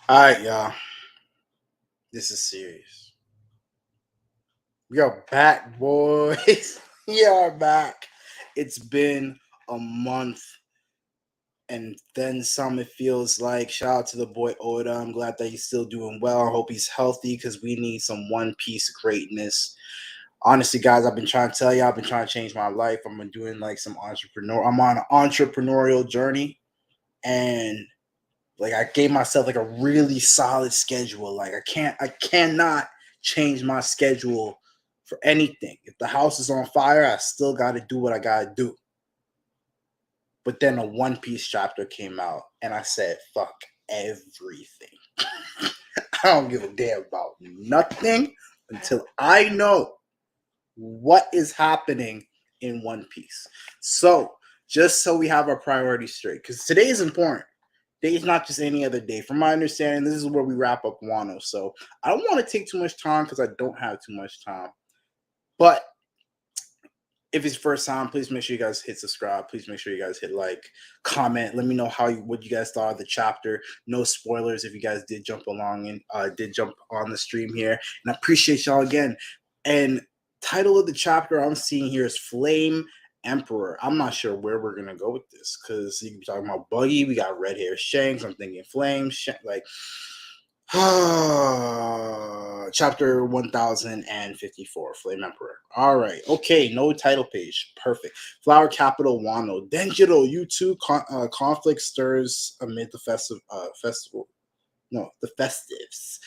All right, y'all. This is serious. We are back, boys. We are back. It's been a month and then some, it feels like. Shout out to the boy Oda. I'm glad that he's still doing well. I hope he's healthy because we need some One Piece greatness. Honestly, guys, I've been trying to tell you, I've been trying to change my life. I'm doing like I'm on an entrepreneurial journey, and like I gave myself like a really solid schedule. Like I cannot change my schedule for anything. If the house is on fire, I still got to do what I got to do. But then a One Piece chapter came out, and I said, "Fuck everything. I don't give a damn about nothing until I know what is happening in One Piece." So, just so we have our priorities straight, because today is important. Day is not just any other day. From my understanding, this is where we wrap up Wano. So I don't want to take too much time because I don't have too much time. But if it's first time, please make sure you guys hit subscribe. Please make sure you guys hit like, comment. Let me know what you guys thought of the chapter. No spoilers if you guys did jump along and did jump on the stream here. And I appreciate y'all again. And title of the chapter I'm seeing here is Flame Emperor. I'm not sure where we're gonna go with this because you can be talking about Buggy. We got red hair Shanks. I'm thinking Flame. Like chapter 1054, Flame Emperor. All right. Okay. No title page. Perfect. Flower Capital Wano. Denjiro, you too. Conflict stirs amid the festival. No, the festives.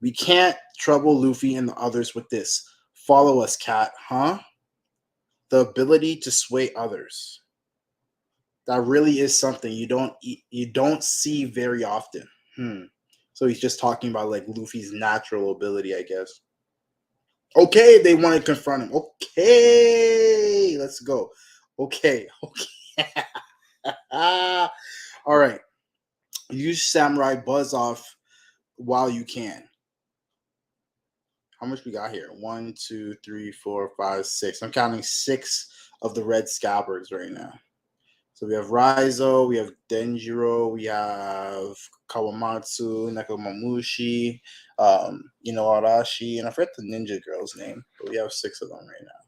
We can't trouble Luffy and the others with this. Follow us, cat. Huh? The ability to sway others. That really is something you don't see very often. So he's just talking about like Luffy's natural ability, I guess. Okay, they want to confront him. Okay, let's go. Okay. All right. Use Samurai Buzz off while you can. How much we got here? 1, 2, 3, 4, 5, 6. I'm counting 6 of the red scabbards right now. So we have Raizo, we have Denjiro, we have Kawamatsu, Nekomamushi, Arashi, and I forget the ninja girl's name, but we have 6 of them right now.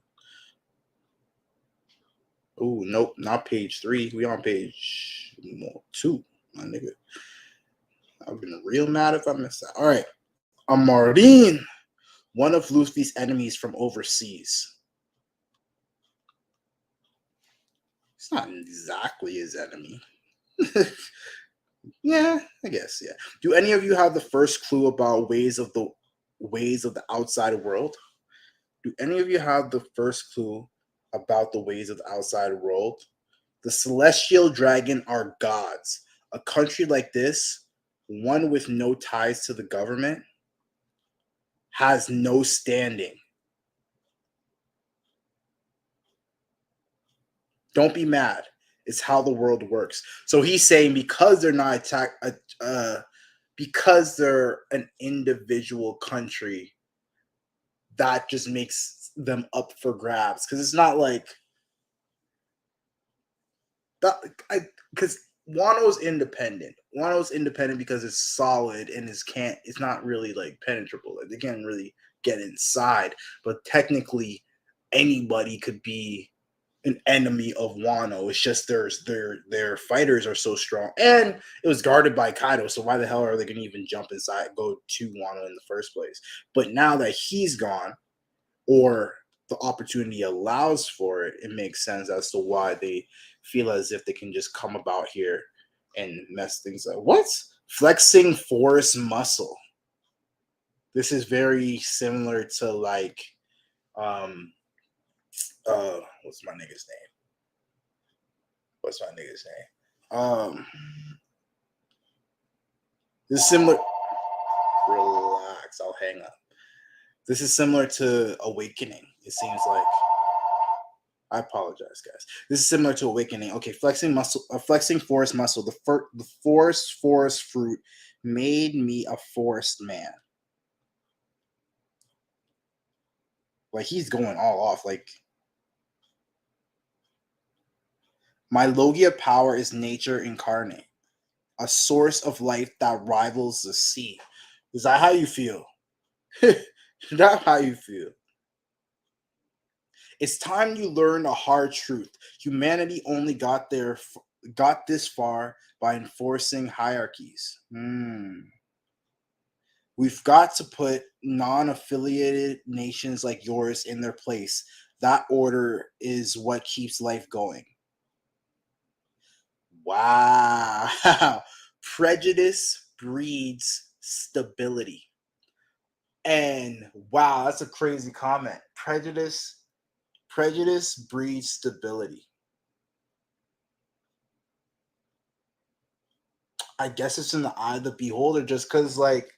Oh, nope, not page 3. We on page 2, my nigga. I've been real mad if I missed that. All right. Amarin, one of Luffy's enemies from overseas. It's not exactly his enemy. Yeah, I guess, yeah. Do any of you have the first clue about ways of the outside world? Do any of you have the first clue about the ways of the outside world? The celestial dragon are gods. A country like this, one with no ties to the government, has no standing. Don't be mad. It's how the world works. So he's saying because they're not because they're an individual country, that just makes them up for grabs. Because it's not like that. Because Wano's independent. Wano's independent because it's solid and it's not really like penetrable. Like they can't really get inside. But technically, anybody could be an enemy of Wano. It's just their fighters are so strong, and it was guarded by Kaido. So why the hell are they going to even jump inside, go to Wano in the first place? But now that he's gone, or the opportunity allows for it, it makes sense as to why they feel as if they can just come about here and mess things up. What's flexing force muscle? This is very similar to like what's my nigga's name? What's my nigga's name? This is similar. Relax, I'll hang up. This is similar to Awakening. It seems like. I apologize, guys. This is similar to Awakening. Okay, flexing forest muscle. The forest fruit made me a forest man. Like he's going all off. Like my Logia power is nature incarnate. a source of life that rivals the sea. Is that how you feel? That's how you feel. It's time you learn a hard truth. Humanity only got this far by enforcing hierarchies. We've got to put non-affiliated nations like yours in their place. That order is what keeps life going. Wow. Prejudice breeds stability. And wow, that's a crazy comment. Prejudice breeds stability. I guess it's in the eye of the beholder, just because like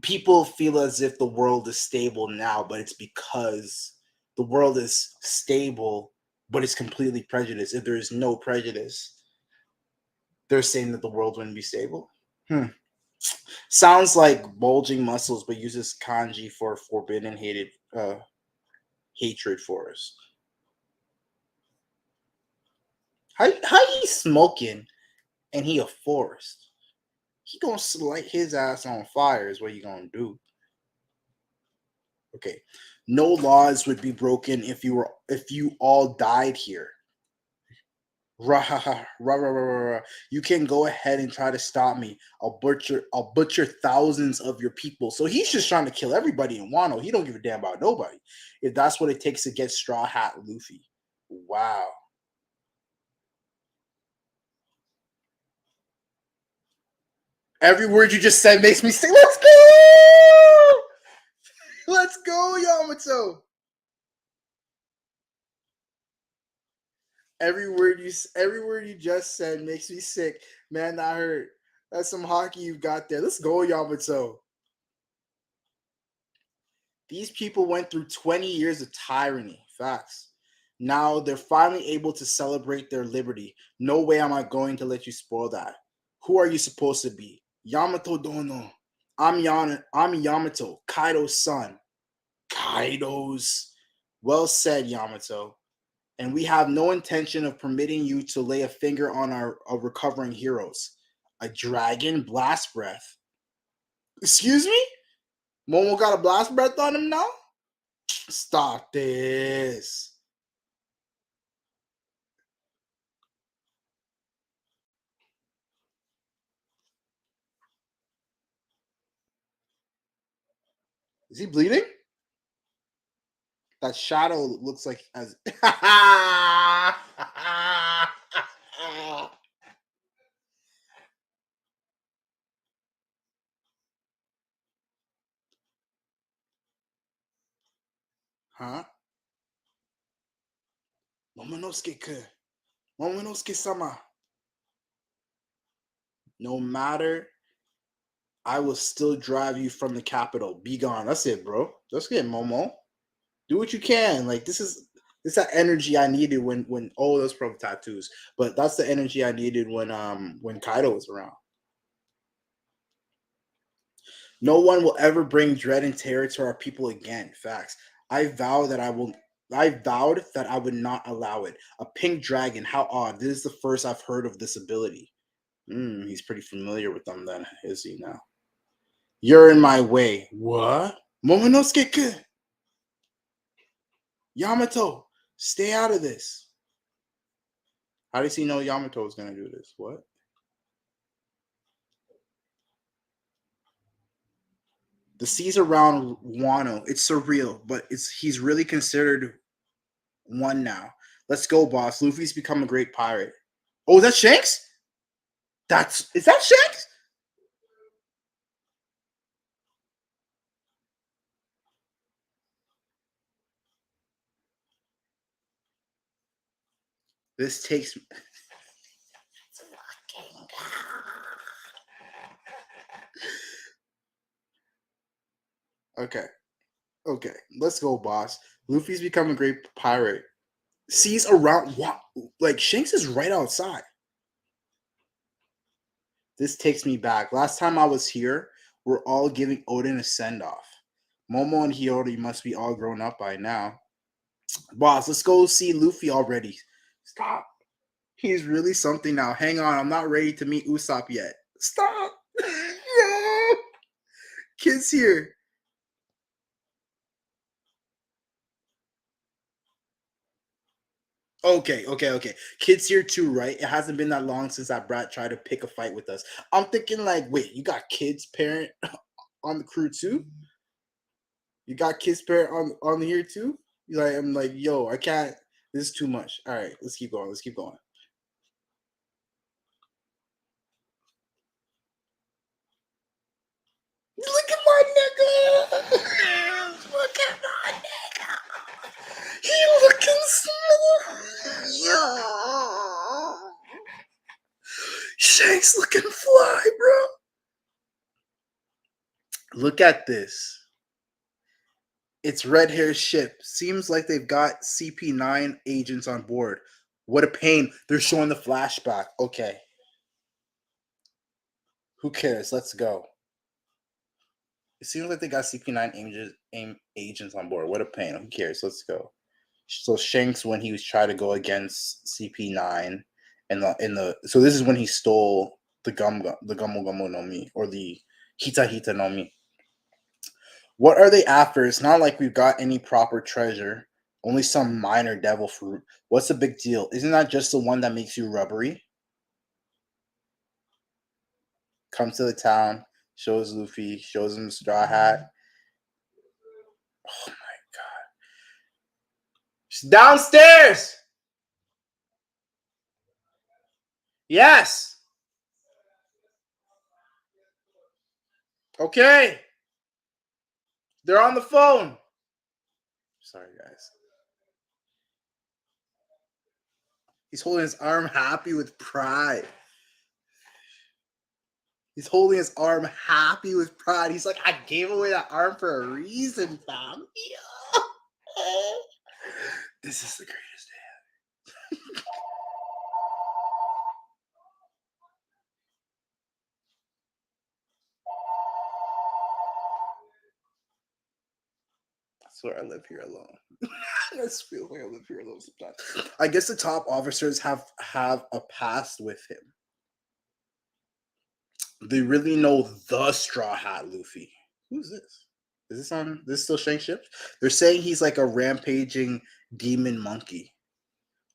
people feel as if the world is stable now, but it's because the world is stable, but it's completely prejudiced. If there is no prejudice, they're saying that the world wouldn't be stable. Sounds like bulging muscles, but uses kanji for forbidden hatred for us. How he smoking and he a forest? He gonna light his ass on fire is what he gonna do. Okay. No laws would be broken if you all died here. Rah, rah, rah, rah, rah. You can go ahead and try to stop me. I'll butcher thousands of your people. So he's just trying to kill everybody in Wano. He don't give a damn about nobody. If that's what it takes to get Straw Hat Luffy. Wow. Every word you just said makes me say, let's go! Let's go, Yamato. Every word you just said makes me sick. Man, that hurt. That's some hockey you got there. Let's go, Yamato. These people went through 20 years of tyranny. Facts. Now they're finally able to celebrate their liberty. No way am I going to let you spoil that. Who are you supposed to be? Yamato Dono. I'm Yamato, Kaido's son. Kaido's. Well said, Yamato. And we have no intention of permitting you to lay a finger on our recovering heroes. A dragon blast breath. Excuse me? Momo got a blast breath on him now? Stop this. Is he bleeding? That shadow looks like as huh? Momonosuke-kun. Momonosuke-sama. No matter, I will still drive you from the capital. Be gone. That's it, bro. Let's get Momo. Do what you can. Like this is that energy I needed when oh those probably tattoos, but that's the energy I needed when Kaido was around. No one will ever bring dread and terror to our people again. Facts. I vowed that I would not allow it. A pink dragon. How odd. This is the first I've heard of this ability. He's pretty familiar with them then, is he now? You're in my way. What? Momonosuke-kun. Yamato, stay out of this. How does he know Yamato is going to do this? What? The seas around Wano, it's surreal, but he's really considered one now. Let's go, boss. Luffy's become a great pirate. Oh, is that Shanks? Is that Shanks? This takes Okay. Okay. Let's go, boss. Luffy's become a great pirate. Seas around what? Like Shanks is right outside. This takes me back. Last time I was here, we're all giving Odin a send off. Momo and Hiyori must be all grown up by now. Boss, let's go see Luffy already. Stop. He's really something now. Hang on, I'm not ready to meet Usopp yet. Stop. No. Kids here. Okay. Kids here too, right? It hasn't been that long since that brat tried to pick a fight with us. I'm thinking like, wait, you got kids parent on the crew too? You got kids parent on here too? Like, I'm like, yo, I can't. This is too much. All right, let's keep going. Let's keep going. Look at my nigga. Look at my nigga. He looking smooth. Yeah. Shanks looking fly, bro. Look at this. It's Red Hair ship. Seems like they've got CP9 agents on board. What a pain. They're showing the flashback. Okay. Who cares? Let's go. It seems like they got CP9 agents on board. What a pain. Who cares? Let's go. So Shanks, when he was trying to go against CP9, so this is when he stole the Gumo no Mi, or the Hita no Mi. What are they after? It's not like we've got any proper treasure. Only some minor devil fruit. What's the big deal? Isn't that just the one that makes you rubbery? Comes to the town, shows Luffy, shows him the straw hat. Oh my god. She's downstairs! Yes! Okay. They're on the phone. Sorry, guys. He's holding his arm happy with pride. He's holding his arm happy with pride. He's like, I gave away that arm for a reason, fam. Yeah. This is the greatest day. I swear I live here alone. I just feel like I live here alone sometimes. I guess the top officers have a past with him. They really know the Straw Hat Luffy. Who's this? Is this on this still Shank ship? They're saying he's like a rampaging demon monkey.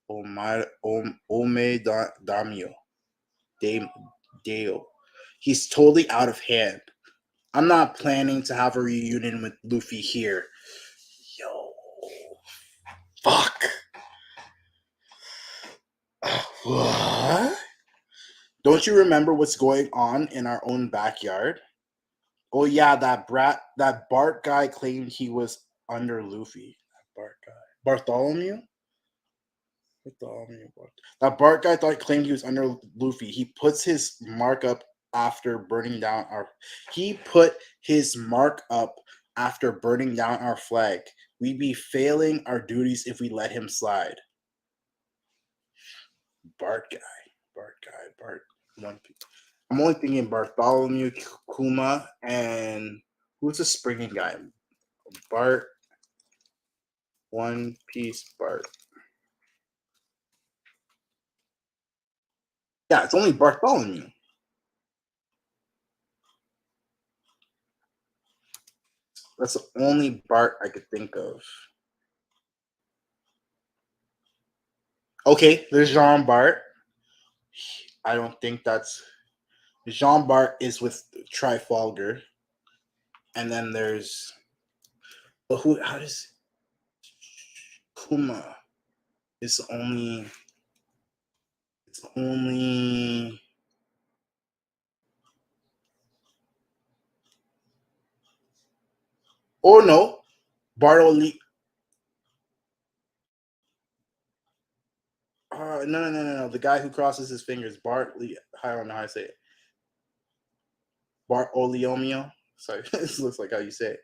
Ome Damio. Deo. He's totally out of hand. I'm not planning to have a reunion with Luffy here. Yo. Fuck. What? Don't you remember what's going on in our own backyard? Oh yeah, that Bart guy claimed he was under Luffy. That Bart guy. Bartholomew? That Bart guy claimed he was under Luffy. He puts his mark up after burning down our. He put his mark up after burning down our flag. We'd be failing our duties if we let him slide. Bart guy. I'm only thinking Bartholomew, Kuma, and who's the springing guy? Bart. One Piece Bart. Yeah, it's only Bartholomew. That's the only Bart I could think of. Okay, there's Jean Bart. I don't think that's Jean Bart is with Trafalgar. And then there's how does Kuma it's only oh no, Bartoli. No. The guy who crosses his fingers, Bartley. I don't know how to say it. Bartolomeo. Sorry, this looks like how you say it.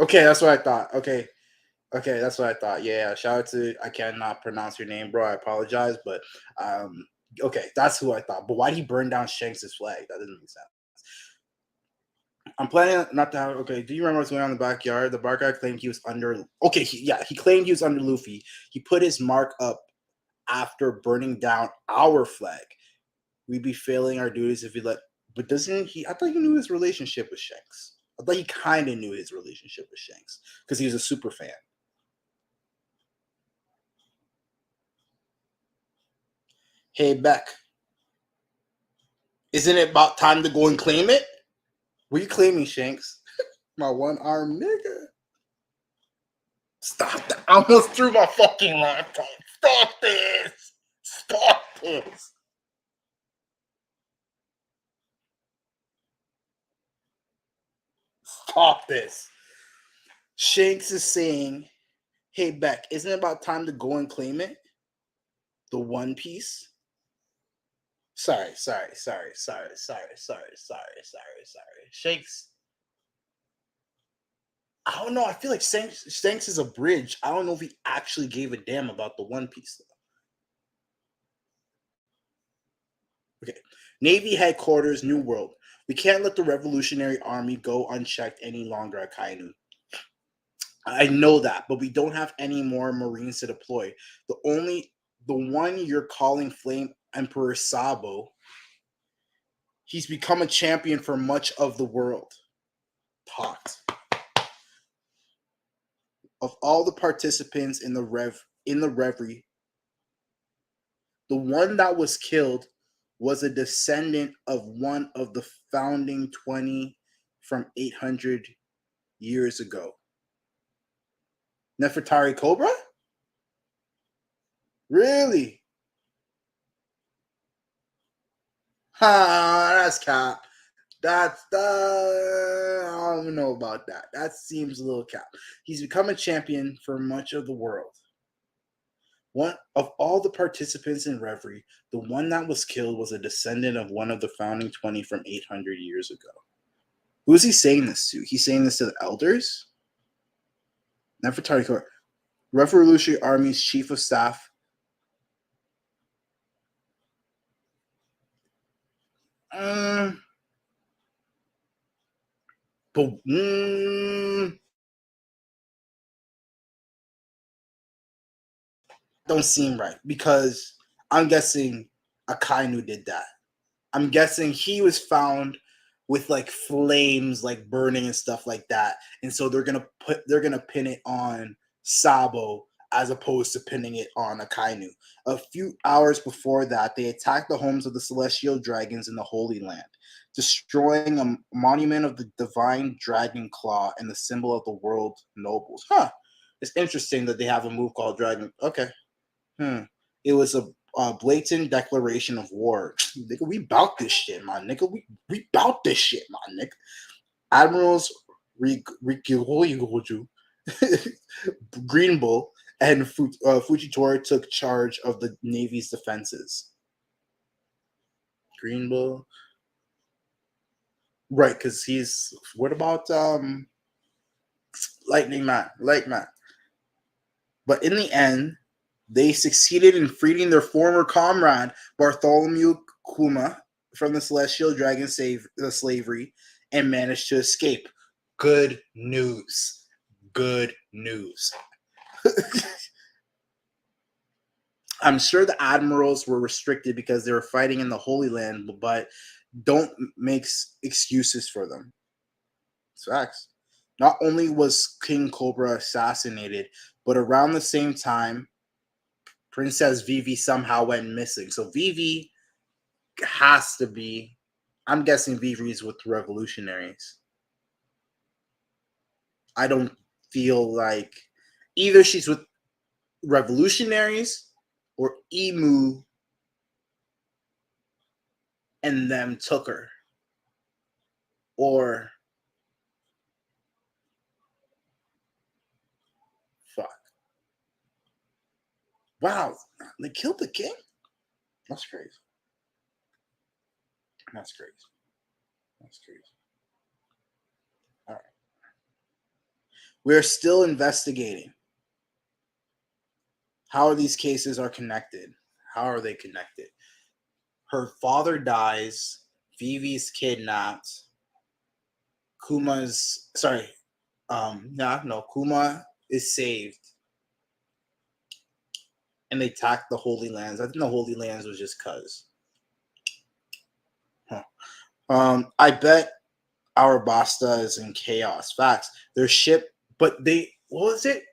Okay, that's what I thought. Okay, that's what I thought. Yeah, shout out to I cannot pronounce your name, bro. I apologize, but okay, that's who I thought. But why did he burn down Shanks' flag? That doesn't make sense. I'm planning not to have. Okay, do you remember what's going on in the backyard? The Bart guy claimed he was under. Okay, he claimed he was under Luffy. He put his mark up after burning down our flag. We'd be failing our duties if we let. But doesn't he? I thought he knew his relationship with Shanks. I thought he kind of knew his relationship with Shanks because he was a super fan. Hey, Beck. Isn't it about time to go and claim it? What are you claiming, Shanks? My one-armed nigga. Stop that. I almost threw my fucking laptop. Stop this. Stop this. Stop this. Shanks is saying, hey, Beck, isn't it about time to go and claim it? The One Piece? Sorry. Shanks. I don't know. I feel like Shanks is a bridge. I don't know if he actually gave a damn about the One Piece, though. Okay. Navy headquarters, New World. We can't let the Revolutionary Army go unchecked any longer at Kainu. I know that, but we don't have any more Marines to deploy. The one you're calling Flame Emperor Sabo, he's become a champion for much of the world. Talked. Of all the participants in the reverie, the one that was killed was a descendant of one of the founding 20 from 800 years ago. Nefertari Cobra? Really? That's cap. I don't know about that. That seems a little cap. He's become a champion for much of the world. One of all the participants in Reverie, the one that was killed was a descendant of one of the founding 20 from 800 years ago. Who is he saying this to? He's saying this to the elders? Nefertari Cobra. Revolutionary Army's Chief of Staff. Don't seem right because I'm guessing Akainu did that. I'm guessing he was found with like flames, like burning and stuff like that, and so they're gonna pin it on Sabo as opposed to pinning it on Akainu. A few hours before that, they attacked the homes of the celestial dragons in the Holy Land, destroying a monument of the divine dragon claw and the symbol of the world nobles. It's interesting that they have a move called Dragon. Okay. It was a blatant declaration of war. Nigga, we bout this shit, my nigga. We bout this shit, my nigga. Admirals Rikin, Green.bull, and Fujitora took charge of the Navy's defenses. Green.bull? Right, because he's... What about Lightning Man? But in the end, they succeeded in freeing their former comrade, Bartholomew Kuma, from the Celestial Dragon slavery and managed to escape. Good news. Good news. I'm sure the admirals were restricted because they were fighting in the Holy Land, but don't make excuses for them. It's facts. Not only was King Cobra assassinated, but around the same time, Princess Vivi somehow went missing. So Vivi has to be... I'm guessing Vivi's with the revolutionaries. I don't feel like... Either she's with revolutionaries or Emu and them took her. Or... Fuck. Wow. They killed the king? That's crazy. That's crazy. All right. We're still investigating. How are these cases are connected? How are they connected? Her father dies. Vivi's kidnapped. Kuma is saved. and they attacked the Holy Lands. I think the Holy Lands was just cuz. I bet Arabasta is in chaos. Facts. Their ship, but what was it?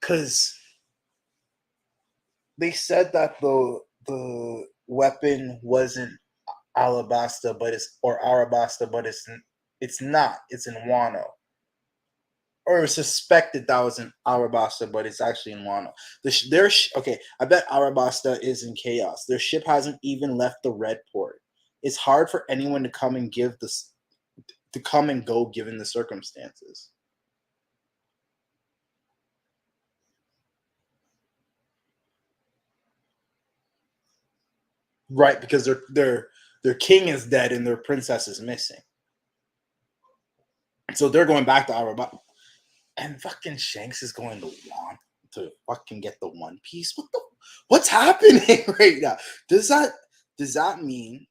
Because they said that the weapon wasn't Arabasta, but it's not. It's in Wano. Or suspected that was in Arabasta, but it's actually in Wano. Okay, I bet Arabasta is in chaos. Their ship hasn't even left the red port. It's hard for anyone to come and go given the circumstances. Right, because their king is dead and their princess is missing. So they're going back to Arabasta. And fucking Shanks is going to fucking get the One Piece. What's happening right now? Does that mean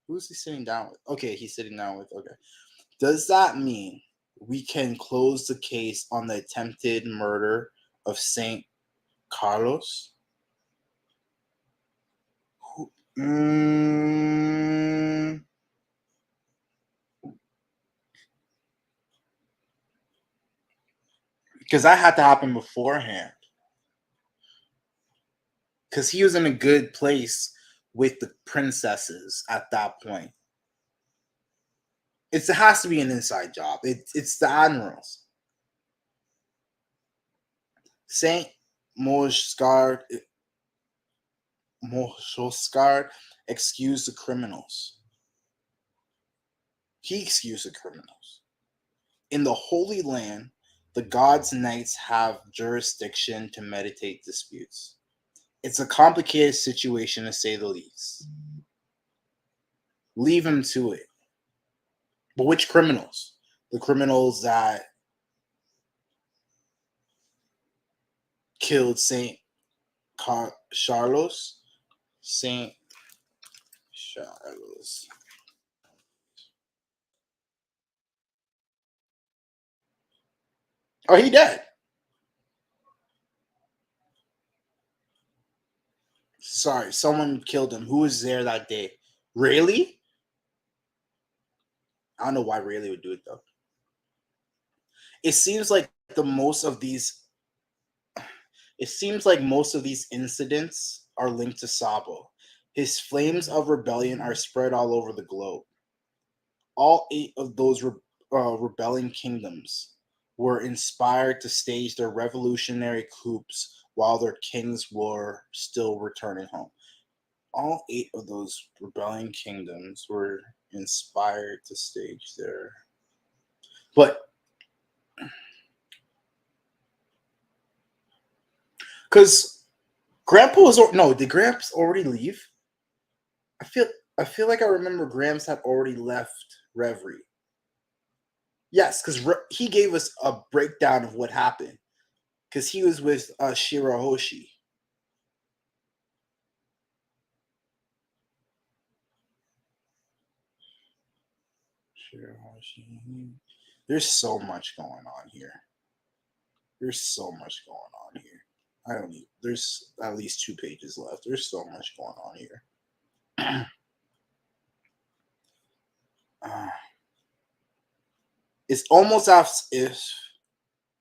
who's he sitting down with? Okay, he's sitting down with Does that mean we can close the case on the attempted murder of Saint Carlos? Because that had to happen beforehand. Because he was in a good place with the princesses at that point. It has to be an inside job. It's the admirals. Saint Moscard excused the criminals. He excused the criminals. In the Holy Land, the gods' knights have jurisdiction to meditate disputes. It's a complicated situation, to say the least. Leave him to it. But which criminals? The criminals that killed Saint Carlos? Saint Carlos. Oh, he dead. Sorry, someone killed him. Who was there that day? Really? I don't know why Rayleigh would do it though. It seems like most of these incidents are linked to Sabo. His flames of rebellion are spread all over the globe. All 8 of those rebelling kingdoms were inspired to stage their revolutionary coups while their kings were still returning home. All 8 of those rebelling kingdoms were inspired to stage their... But because Grandpa was... No, did Gramps already leave? I feel like I remember Gramps had already left Reverie. Yes, because he gave us a breakdown of what happened. Because he was with Shirahoshi. There's so much going on here. There's at least 2 pages left. There's so much going on here. It's almost as if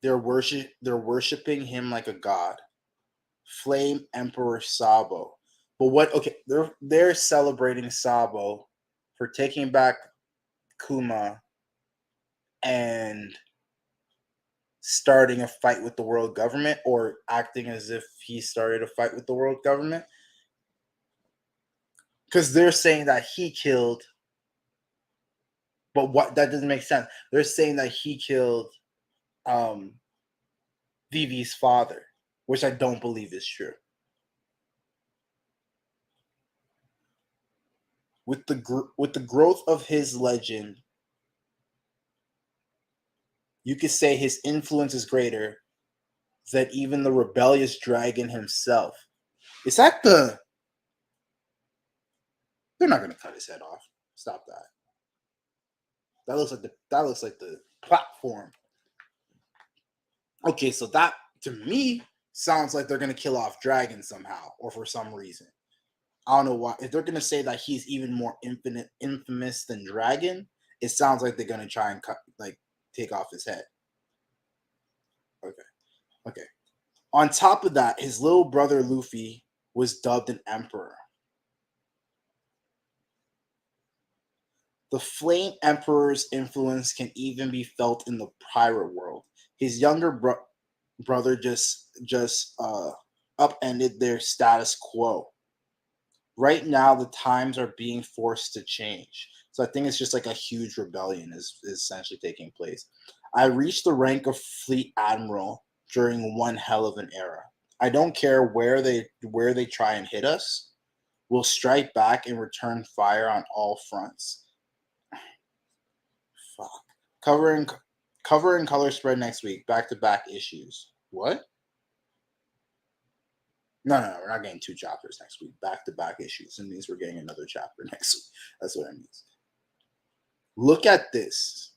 they're worshiping him like a god. Flame Emperor Sabo. But what? Okay, they're celebrating Sabo for taking back Kuma and starting a fight with the world government, or acting as if he started a fight with the world government. Because they're saying that he killed, but that doesn't make sense. They're saying that he killed Vivi's father, which I don't believe is true. With the growth of his legend, you could say his influence is greater than even the rebellious dragon himself. Is that the... They're not going to cut his head off. Stop that. That looks like the platform. Okay, so that, to me, sounds like they're gonna kill off Dragon somehow, or for some reason. I don't know why. If they're gonna say that he's even more infamous than Dragon, it sounds like they're gonna try and take off his head. Okay. On top of that, his little brother Luffy was dubbed an emperor. The Flame Emperor's influence can even be felt in the pirate world. His younger brother just upended their status quo. Right now, the times are being forced to change. So I think it's just like a huge rebellion is essentially taking place. I reached the rank of fleet admiral during one hell of an era. I don't care where they try and hit us. We'll strike back and return fire on all fronts. Fuck. Cover and color spread next week. Back-to-back issues. What? No, we're not getting 2 chapters next week. Back-to-back issues. It means we're getting another chapter next week. That's what it means. Look at this.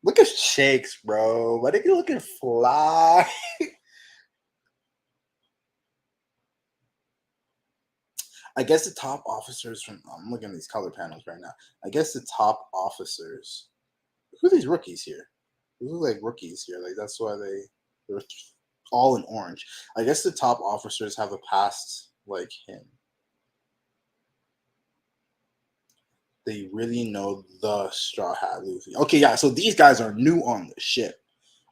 Look at Shakes, bro. Why they looking fly? I guess the top officers from... I'm looking at these color panels right now. I guess the top officers... Who are these rookies here? These look like rookies here. Like, that's why they're all in orange. I guess the top officers have a past like him. They really know the Straw Hat Luffy. Okay, yeah, so these guys are new on the ship.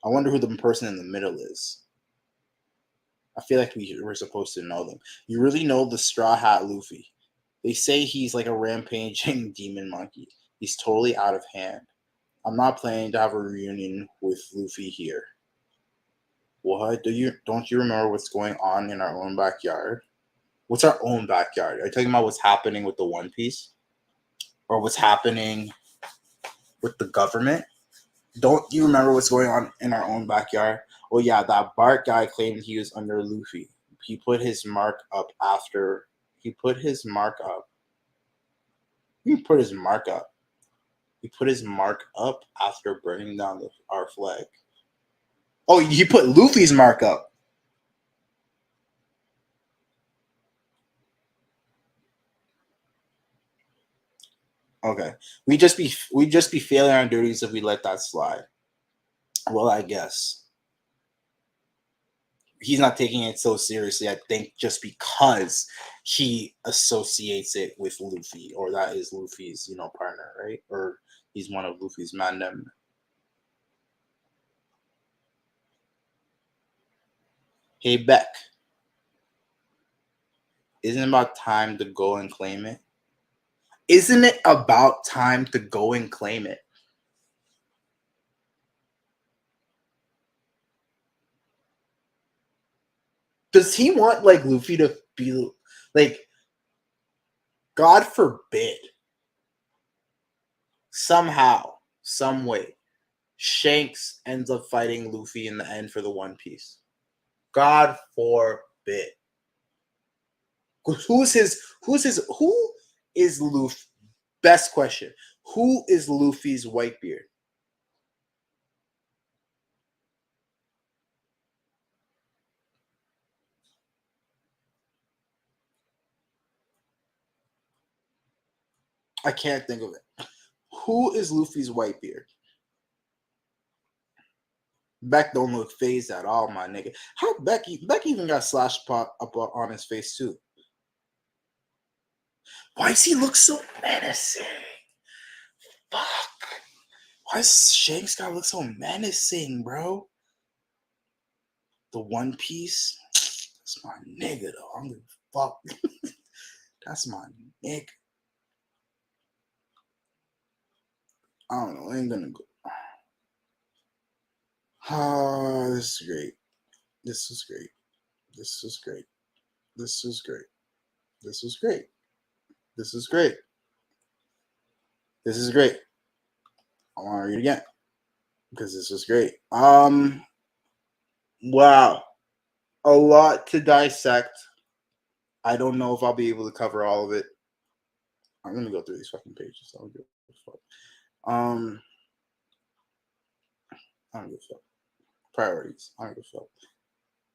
I wonder who the person in the middle is. I feel like we're supposed to know them. You really know the Straw Hat Luffy. They say he's like a rampaging demon monkey. He's totally out of hand. I'm not planning to have a reunion with Luffy here. What? Don't you remember what's going on in our own backyard? What's our own backyard? Are you talking about what's happening with the One Piece? Or what's happening with the government? Don't you remember what's going on in our own backyard? Oh yeah, that Bart guy claimed he was under Luffy. He put his mark up after... He put his mark up. He put his mark up. He put his mark up after burning down our flag. Oh, he put Luffy's mark up. Okay. We just be failing our duties if we let that slide. Well, I guess. He's not taking it so seriously, I think, just because he associates it with Luffy, or that is Luffy's, partner, right? Or he's one of Luffy's mandem. Hey, Beck. Isn't it about time to go and claim it? Isn't it about time to go and claim it? Does he want, like, Luffy to be, like, God forbid, somehow, some way, Shanks ends up fighting Luffy in the end for the One Piece? God forbid. Who is Luffy? Best question. Who is Luffy's Whitebeard? I can't think of it. Who is Luffy's Whitebeard? Beck don't look phased at all, my nigga. How Beck even got slash pot up on his face too? Why does he look so menacing? Fuck. Why does Shanks gotta look so menacing, bro? The One Piece? That's my nigga, though. I'm gonna fuck. That's my nigga. I don't know. I ain't gonna go. Oh, this is great. This is great. This is great. This is great. This is great. This is great. This is great. I want to read it again because this is great. Wow. A lot to dissect. I don't know if I'll be able to cover all of it. I'm gonna go through these fucking pages. I don't give a fuck. I don't give a fuck. Priorities. I don't give a fuck.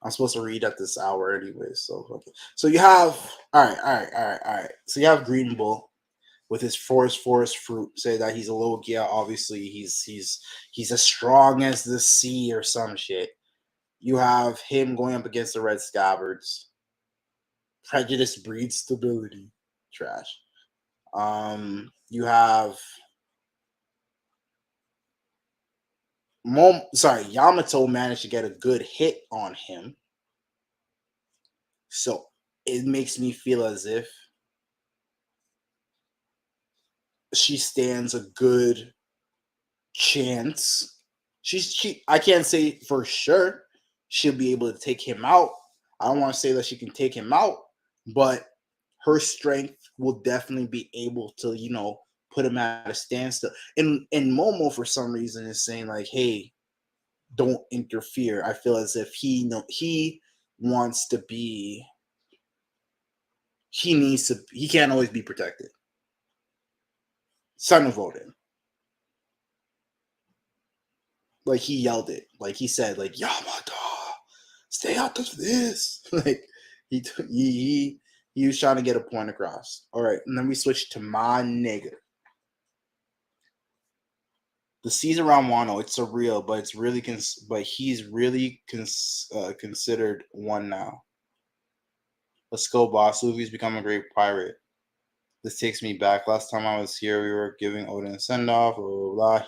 I'm supposed to read at this hour anyway, so okay. So you have all right. So you have Green Bull with his forest fruit. Say that he's a Logia. Obviously, he's as strong as the sea or some shit. You have him going up against the Red Scabbards. Prejudice breeds stability. Trash. You have Yamato managed to get a good hit on him. So it makes me feel as if she stands a good chance. I can't say for sure she'll be able to take him out. I don't want to say that she can take him out, but her strength will definitely be able to, put him at a standstill. And Momo, for some reason, is saying like, "Hey, don't interfere." I feel as if he wants to be. He needs to. He can't always be protected. Son of Odin. Like he yelled it. Like he said, like Yamato, stay out of this. Like he was trying to get a point across. All right, and then we switch to my nigga. The seas around Wano, it's surreal, but it's really but he's really considered one now. Let's go, boss. Luffy's become a great pirate. This takes me back. Last time I was here, we were giving Odin a send off. Blah blah blah.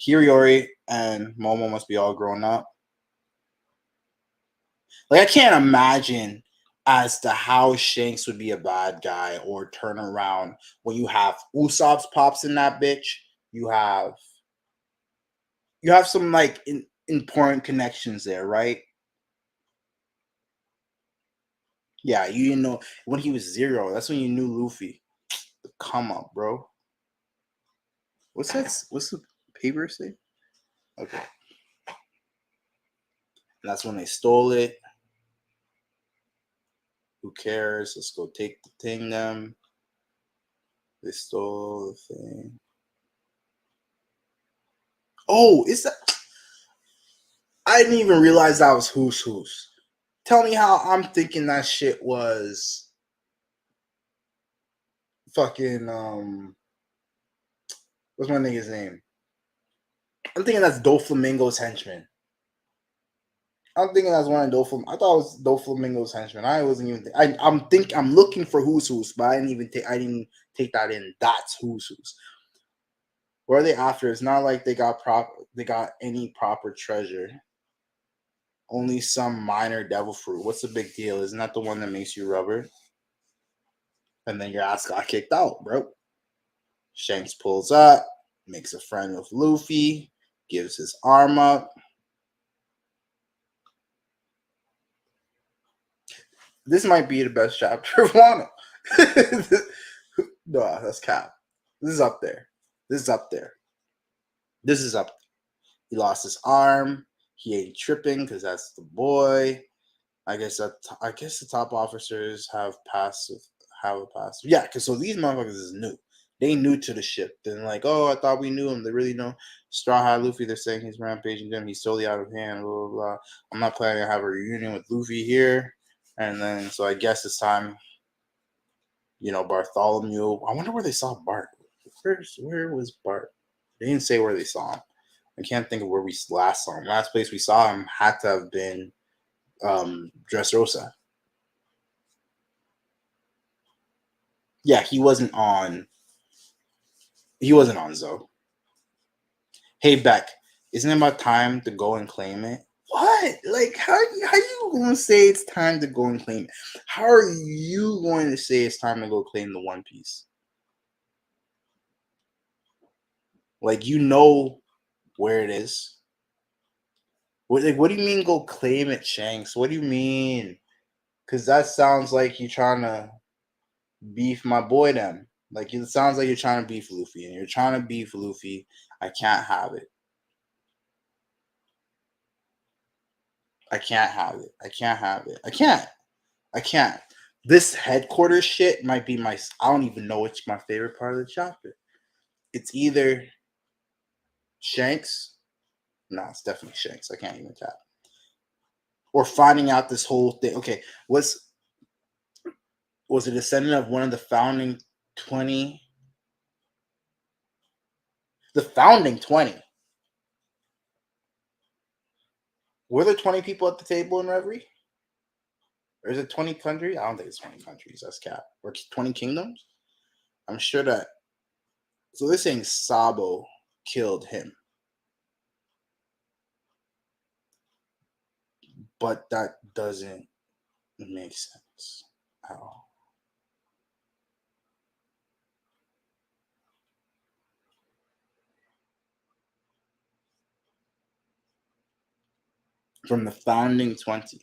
Hiriori and Momo must be all grown up. Like I can't imagine as to how Shanks would be a bad guy or turn around when you have Usopp's pops in that bitch. You have some like important connections there, right? Yeah, you know when he was 0, that's when you knew Luffy. Come up, bro. What's that? What's the paper say? Okay. And that's when they stole it. Who cares? Let's go take the thing them. They stole the thing. Oh, is that? I didn't even realize that was who's. Tell me how I'm thinking that shit was fucking what's my nigga's name? I'm thinking that's Doflamingo's henchman. I'm thinking that's one of Doflamingo. I thought it was Doflamingo's henchman. I wasn't even. I'm looking for who's, but I didn't take that in. That's who's. What are they after? It's not like they got any proper treasure. Only some minor devil fruit. What's the big deal? Isn't that the one that makes you rubber? And then your ass got kicked out, bro. Shanks pulls up, makes a friend with Luffy, gives his arm up. This might be the best chapter of Wano. No, that's cap. This is up there. He lost his arm. He ain't tripping because that's the boy. I guess the top officers have a pass. Yeah, because so these motherfuckers is new. They new to the ship. Then like, oh, I thought we knew him. They really know Straw Hat Luffy. They're saying he's rampaging them. He's totally out of hand. Blah blah blah. I'm not planning to have a reunion with Luffy here. And then so I guess it's time. Bartholomew. I wonder where they saw Bart. Where was Bart? They didn't say where they saw him. I can't think of where we last saw him. Last place we saw him had to have been Dressrosa. Yeah, he wasn't on Zoe. Hey Beck, isn't it about time to go and claim it? What? Like how you gonna say it's time to go and claim it? How are you going to say it's time to go claim the One Piece? Like where it is. What do you mean go claim it, Shanks? What do you mean? Because that sounds like you're trying to beef my boy then. Like it sounds like you're trying to beef Luffy, and you're trying to beef Luffy. I can't have it. I can't have it. I can't. This headquarters shit might be I don't even know what's my favorite part of the chapter. It's either Shanks. No, it's definitely Shanks. I can't even tap. or finding out this whole thing. Okay, was a descendant of one of the founding 20. The founding 20. Were there 20 people at the table in Reverie? Or is it 20 countries? I don't think it's 20 countries. That's cap. Or 20 kingdoms? I'm sure that. So they're saying Sabo killed him. But that doesn't make sense at all. From the founding 20.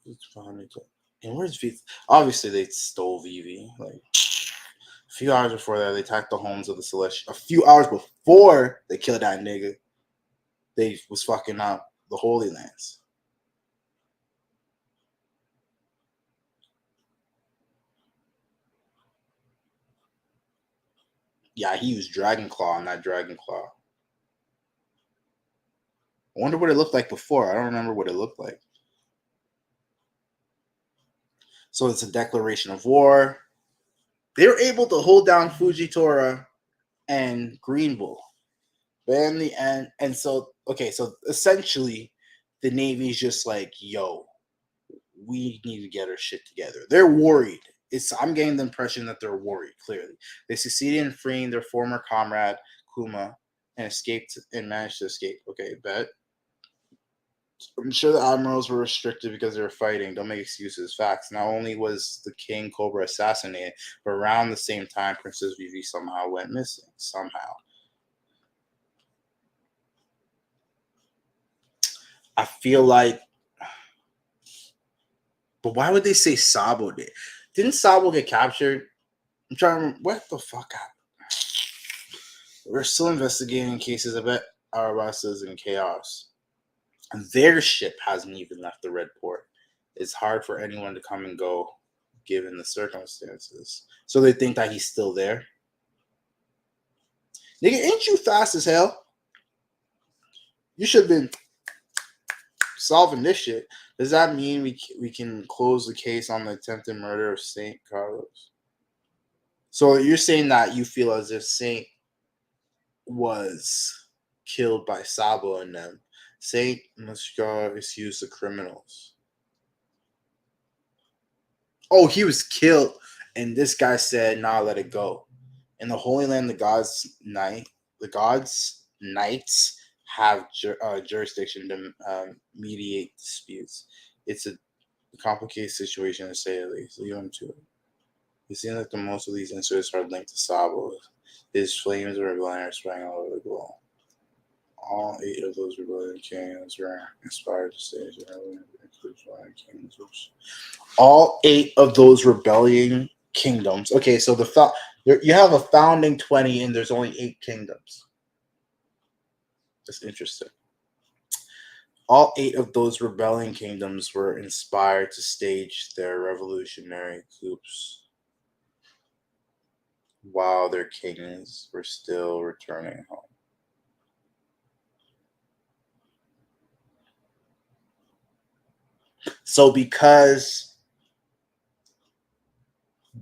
Who's founding 20? And where's Vivi? Obviously, they stole Vivi. Like, a few hours before that, they attacked the homes of the Celestial. A few hours before they killed that nigga, they was fucking up the Holy Lands. Yeah, he used Dragon Claw on that Dragon Claw. I wonder what it looked like before. I don't remember what it looked like. So it's a declaration of war. They were able to hold down Fujitora and Green.Bull. But in the end, and so, okay, so essentially, the Navy's just like, yo, we need to get our shit together. They're worried. I'm getting the impression that they're worried, clearly. They succeeded in freeing their former comrade, Kuma, and managed to escape. Okay, bet. I'm sure the admirals were restricted because they were fighting. Don't make excuses. Facts. Not only was the King Cobra assassinated, but around the same time, Princess Vivi somehow went missing. Somehow. I feel like, but why would they say Sabo did? Didn't Sabo get captured? I'm trying to remember. What the fuck happened? We're still investigating cases. I bet Arabasa's in chaos. Their ship hasn't even left the Red Port. It's hard for anyone to come and go given the circumstances. So they think that he's still there. Nigga, ain't you fast as hell? You should have been solving this shit. Does that mean we can close the case on the attempted murder of Saint Carlos? So you're saying that you feel as if Saint was killed by Sabo and them. Saint Muscar is used the criminals. Oh, he was killed, and this guy said, "Nah, let it go." In the Holy Land, the gods' knights have jurisdiction to mediate disputes. It's a complicated situation to say the least. Leave him to it. It seems like the most of these incidents are linked to Sabo. His flames of rebellion are spreading all over the globe. All 8 of those rebellion kings were inspired to stage all 8 of those rebellion kingdoms. Okay, so you have a founding 20 and there's only 8 kingdoms. That's interesting. All 8 of those rebellion kingdoms were inspired to stage their revolutionary coups while their kings were still returning home. So because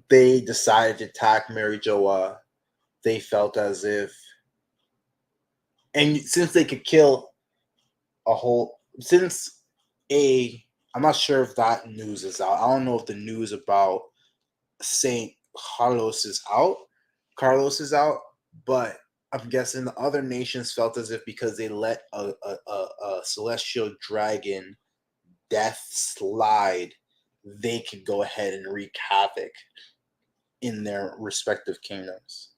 they decided to attack Mary Joa, they felt as if, and since they could kill I'm not sure if that news is out. I don't know if the news about Saint Carlos is out, but I'm guessing the other nations felt as if because they let a celestial dragon death slide, they could go ahead and wreak havoc in their respective kingdoms.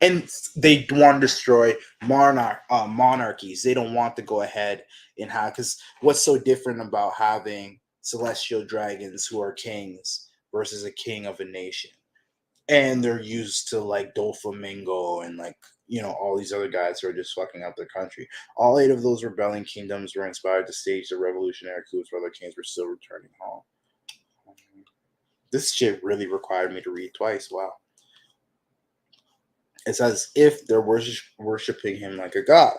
And they want to destroy monarchies. They don't want to go ahead and have, because what's so different about having celestial dragons who are kings versus a king of a nation? And they're used to like Doflamingo and like, all these other guys who are just fucking up their country. All 8 of those rebelling kingdoms were inspired to stage the revolutionary coups while their kings were still returning home. This shit really required me to read twice. Wow. It's as if they're worshiping him like a god.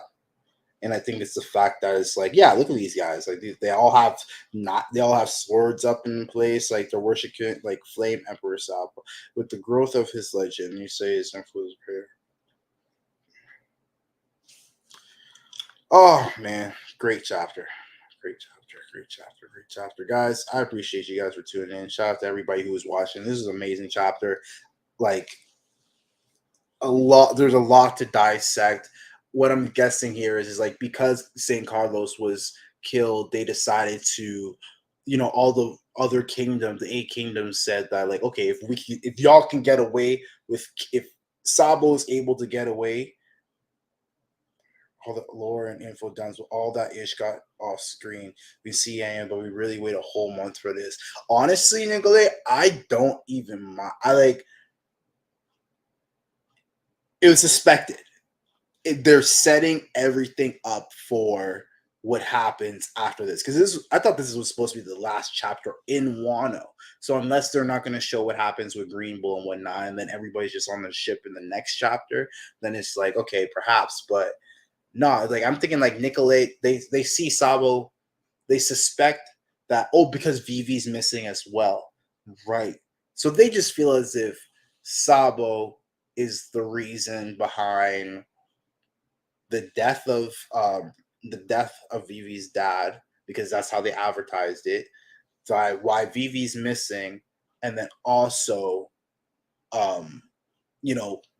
And I think it's the fact that it's like, yeah, look at these guys. Like they all have swords up in place. Like they're worshiping like Flame Emperor Saave. With the growth of his legend, you say his influence prayer. Oh man, great chapter. Great chapter, great chapter, great chapter. Guys, I appreciate you guys for tuning in. Shout out to everybody who was watching. This is an amazing chapter. Like there's a lot to dissect. What I'm guessing here is like because St. Carlos was killed, they decided to, all the other kingdoms, the 8 kingdoms said that like, okay, if y'all can get away with, if Sabo is able to get away, all the lore and info done, so all that ish got off screen. We see but we really wait a whole month for this. Honestly, Nicolay, I don't even mind. It was suspected. They're setting everything up for what happens after this, because I thought this was supposed to be the last chapter in Wano. So unless they're not going to show what happens with Green Bull and whatnot, and then everybody's just on the ship in the next chapter, then it's like, okay, perhaps. But no, like I'm thinking like Nicolay, they see Sabo, they suspect that, because Vivi's missing as well, right? So they just feel as if Sabo is the reason behind the death of Vivi's dad, because that's how they advertised it. So why Vivi's missing, and then also,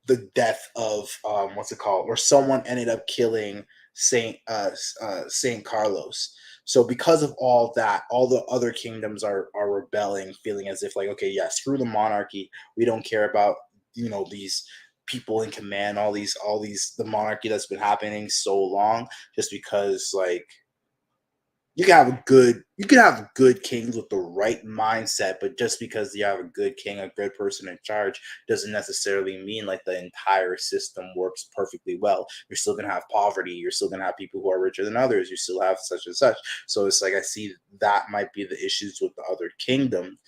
the death of what's it called, where someone ended up killing Saint Carlos. So because of all that, all the other kingdoms are rebelling, feeling as if like, okay, yeah, screw the monarchy. We don't care about these people in command, all these the monarchy that's been happening so long, just because like you can have good kings with the right mindset, but just because you have a good king, a good person in charge, doesn't necessarily mean like the entire system works perfectly well. You're still gonna have poverty. You're still gonna have people who are richer than others. You still have such and such. So it's like I see that might be the issues with the other kingdoms.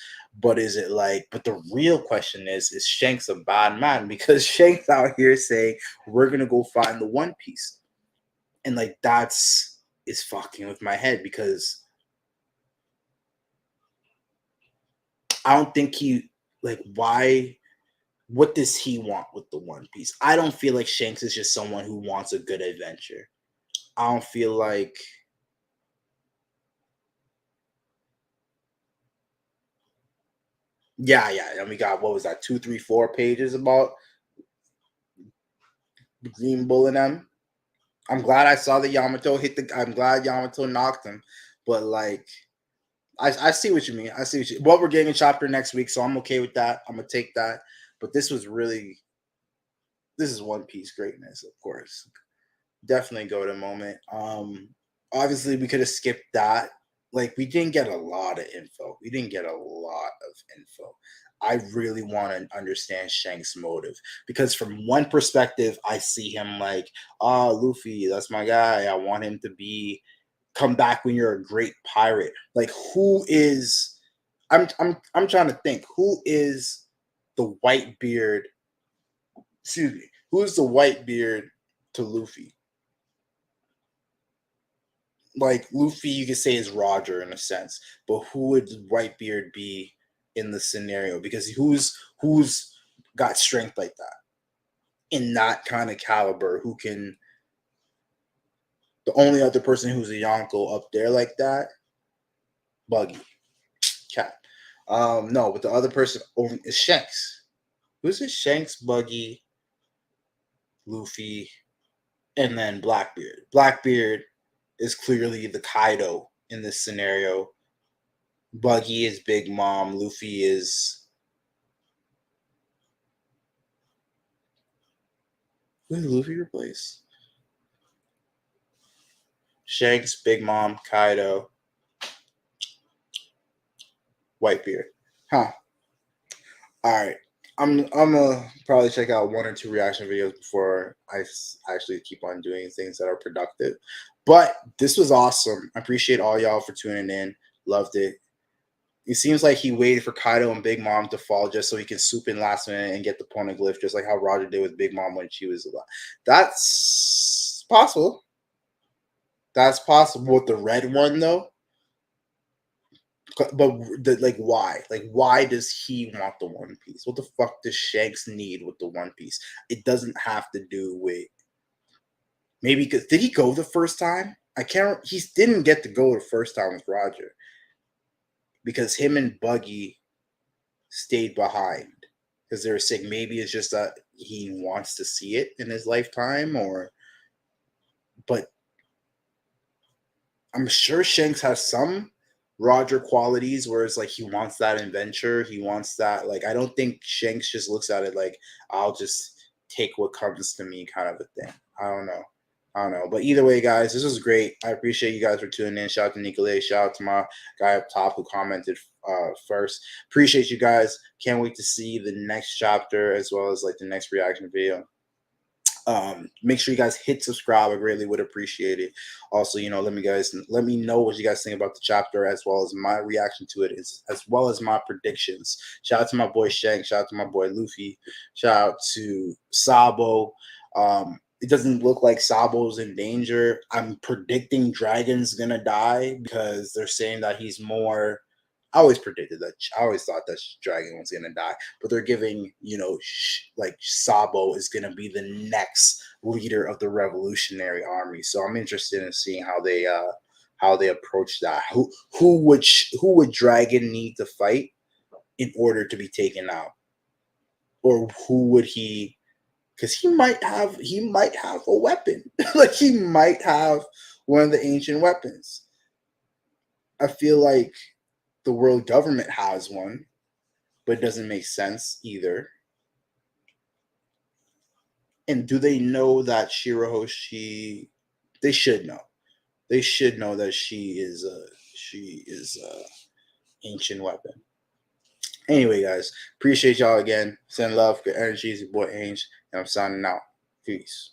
But is it like? But the real question is Shanks a bad man? Because Shanks out here saying we're gonna go find the One Piece, and like is fucking with my head, because I don't think what does he want with the One Piece? I don't feel like Shanks is just someone who wants a good adventure. I don't feel like and we got, what was that, 2, 3, 4 pages about the Green Bull and them. I'm glad I saw that I'm glad Yamato knocked him, but like I see what you mean. I see what we're getting a chapter next week, so I'm okay with that. I'm gonna take that. But this is One Piece greatness, of course. Definitely go to moment. Obviously we could have skipped that. Like we didn't get a lot of info. I really want to understand Shanks' motive, because from one perspective, I see him like, Luffy, that's my guy. I want him to come back when you're a great pirate. Like who is? I'm trying to think. Who is the white beard? Excuse me. Who is the white beard to Luffy? Like Luffy, you could say is Roger in a sense, but who would Whitebeard be in the scenario? Because who's got strength like that in that kind of caliber? Who can? The only other person who's a Yonko up there like that, Buggy, Cat. No, but the other person over is Shanks. Who's it? Shanks, Buggy, Luffy, and then Blackbeard. Blackbeard is clearly the Kaido in this scenario. Buggy is Big Mom. Luffy is... Who did Luffy replace? Shanks, Big Mom, Kaido, Whitebeard. Huh. Alright. I'm gonna probably check out 1 or 2 reaction videos before I actually keep on doing things that are productive. But this was awesome. I appreciate all y'all for tuning in. Loved it. It seems like he waited for Kaido and Big Mom to fall just so he can swoop in last minute and get the poneglyph, just like how Roger did with Big Mom when she was alive. That's possible. That's possible with the red one though. But like why? Like why does he want the One Piece? What the fuck does Shanks need with the One Piece? It doesn't have to do with maybe because did he go the first time? I can't. He didn't get to go the first time with Roger because him and Buggy stayed behind because they were saying maybe it's just that he wants to see it in his lifetime, or but I'm sure Shanks has some Roger qualities where it's like he wants that adventure. He wants that. Like, I don't think Shanks just looks at it like, I'll just take what comes to me kind of a thing. I don't know. I don't know. But either way, guys, this was great. I appreciate you guys for tuning in. Shout out to Nicolay. Shout out to my guy up top who commented first. Appreciate you guys. Can't wait to see the next chapter as well as like the next reaction video. Make sure you guys hit subscribe. I greatly would appreciate it. Also, let me know what you guys think about the chapter as well as my reaction to it, as well as my predictions. Shout out to my boy Shank. Shout out to my boy Luffy. Shout out to Sabo. It doesn't look like Sabo's in danger. I'm predicting Dragon's gonna die because they're saying that he's more. I always predicted that. I always thought that Dragon was gonna die, but they're giving like Sabo is gonna be the next leader of the Revolutionary Army. So I'm interested in seeing how they approach that. Who would Dragon need to fight in order to be taken out, or who would he? Because he might have a weapon, like he might have one of the ancient weapons. I feel like the world government has one, but it doesn't make sense either. And do they know that Shirahoshi? They should know. They should know that she is a ancient weapon. Anyway, guys, appreciate y'all again. Send love, good energy. It's your boy Ange, and I'm signing out. Peace.